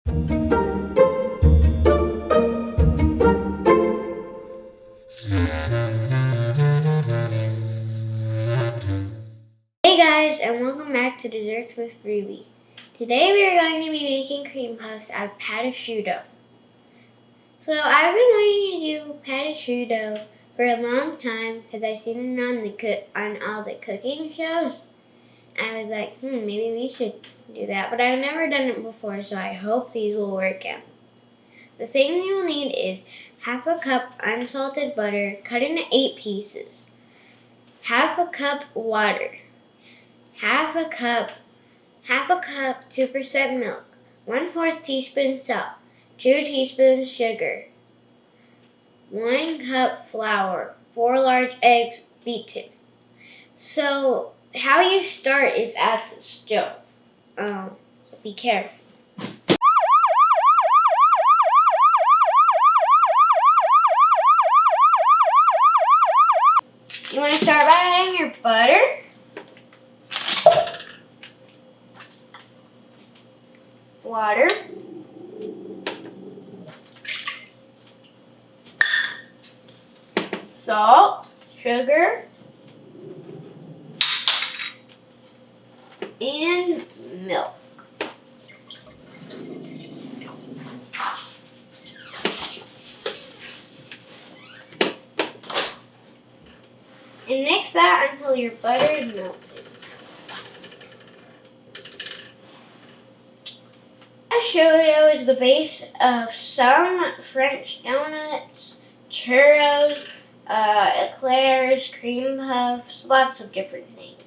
Hey guys, and welcome back to Desserts with Ruby. Today we are going to be making cream puffs out of pâte choux dough. So I've been wanting to do pâte choux dough for a long time because I've seen it on all the cooking shows. I was like, maybe we should do that, but I've never done it before, so I hope these will work out. The thing you will need is half a cup unsalted butter cut into 8 pieces, half a cup water, half a cup 2% milk, 1/4 teaspoon salt, 2 teaspoons sugar, 1 cup flour, 4 large eggs beaten. So how you start is at the stove. So be careful. You want to start by adding your butter. Water, salt, sugar, and milk. And mix that until your butter is melted. Choux dough is the base of some French donuts, churros, eclairs, cream puffs, lots of different things.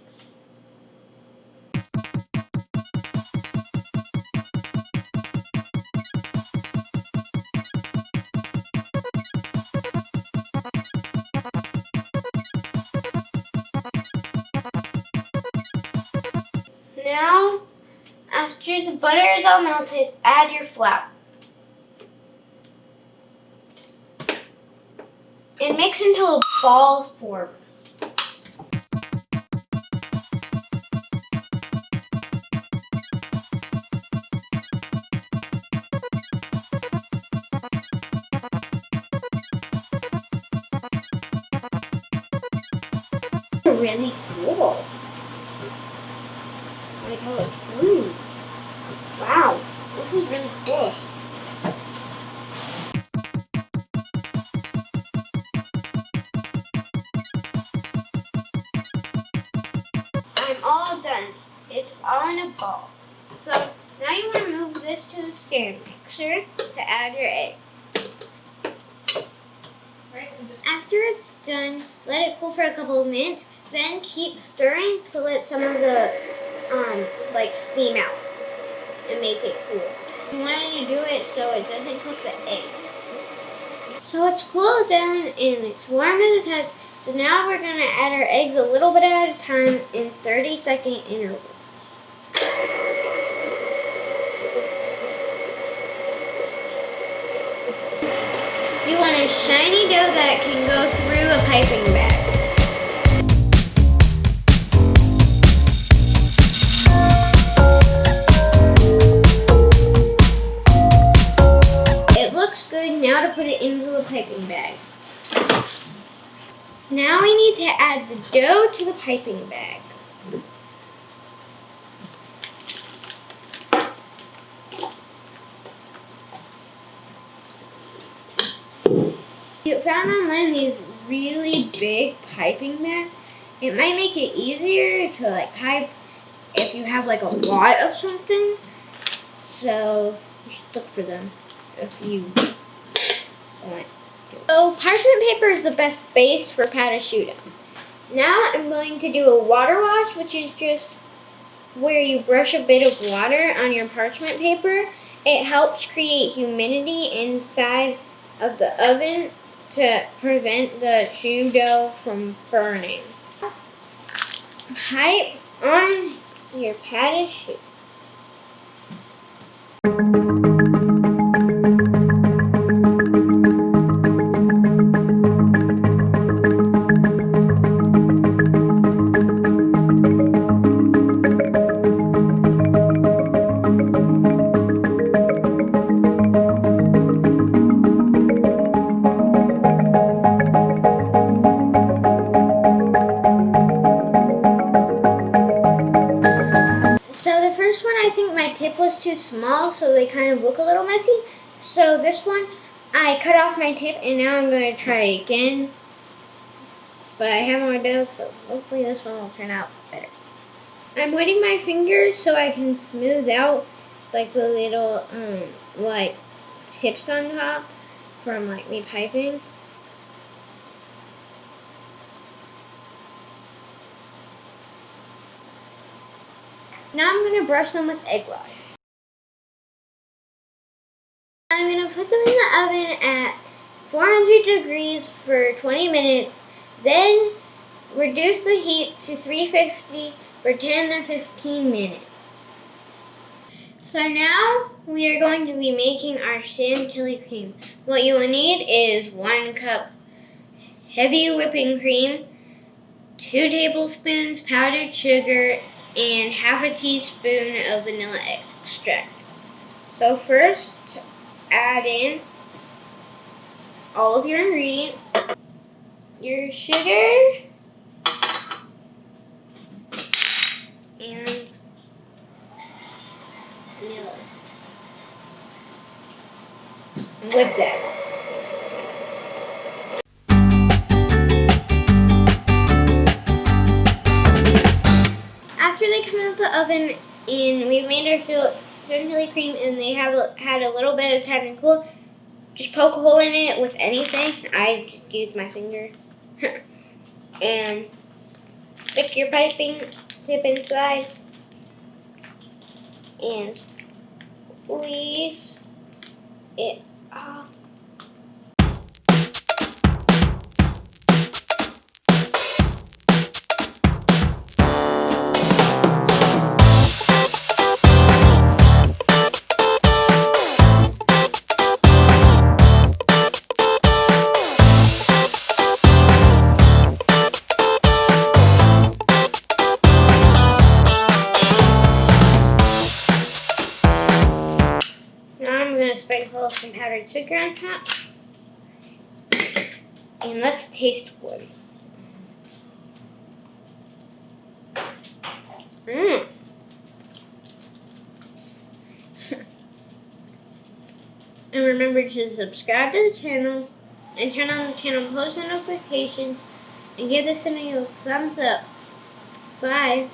Now, after the butter is all melted, add your flour. And mix until a ball forms. Really cool. Like how it moves. Wow, this is really cool. I'm all done. It's all in a ball. So now you want to move this to the stand mixer to add your eggs. After it's done, let it cool for a couple of minutes. Then keep stirring to let some of the steam out and make it cool. You want to do it so it doesn't cook the eggs. So it's cooled down and it's warm to the touch. So now we're going to add our eggs a little bit at a time in 30-second intervals. You want a shiny dough that can go through a piping bag. It looks good. Now to put it into a piping bag. Now we need to add the dough to the piping bag. You found online these really big piping bags. It might make it easier to pipe if you have a lot of something. So you should look for them if you want. So parchment paper is the best base for pâte choux dough. Now I'm going to do a water wash, which is just where you brush a bit of water on your parchment paper. It helps create humidity inside of the oven to prevent the choux dough from burning. Pipe on your pâte choux. small, so they kind of look a little messy. So this one, I cut off my tip, and now I'm going to try again. But I have more dough, so hopefully this one will turn out better. I'm wetting my fingers so I can smooth out like the little like tips on top from like me piping. Now I'm going to brush them with egg wash. I'm going to put them in the oven at 400 degrees for 20 minutes, then reduce the heat to 350 for 10 to 15 minutes. So now we are going to be making our Chantilly cream. What you will need is 1 cup heavy whipping cream, 2 tablespoons powdered sugar, and half a teaspoon of vanilla extract. So first, add in all of your ingredients, your sugar, and vanilla. And whip that. After they come out of the oven and we've made our chantilly cream and they have had a little bit of time to cool, just poke a hole in it with anything. I just used my finger. And stick your piping tip inside and squeeze it off. Now I'm going to sprinkle some powdered sugar on top. And let's taste one. Mmm. And remember to subscribe to the channel and turn on the channel post notifications and give this video a thumbs up. Bye.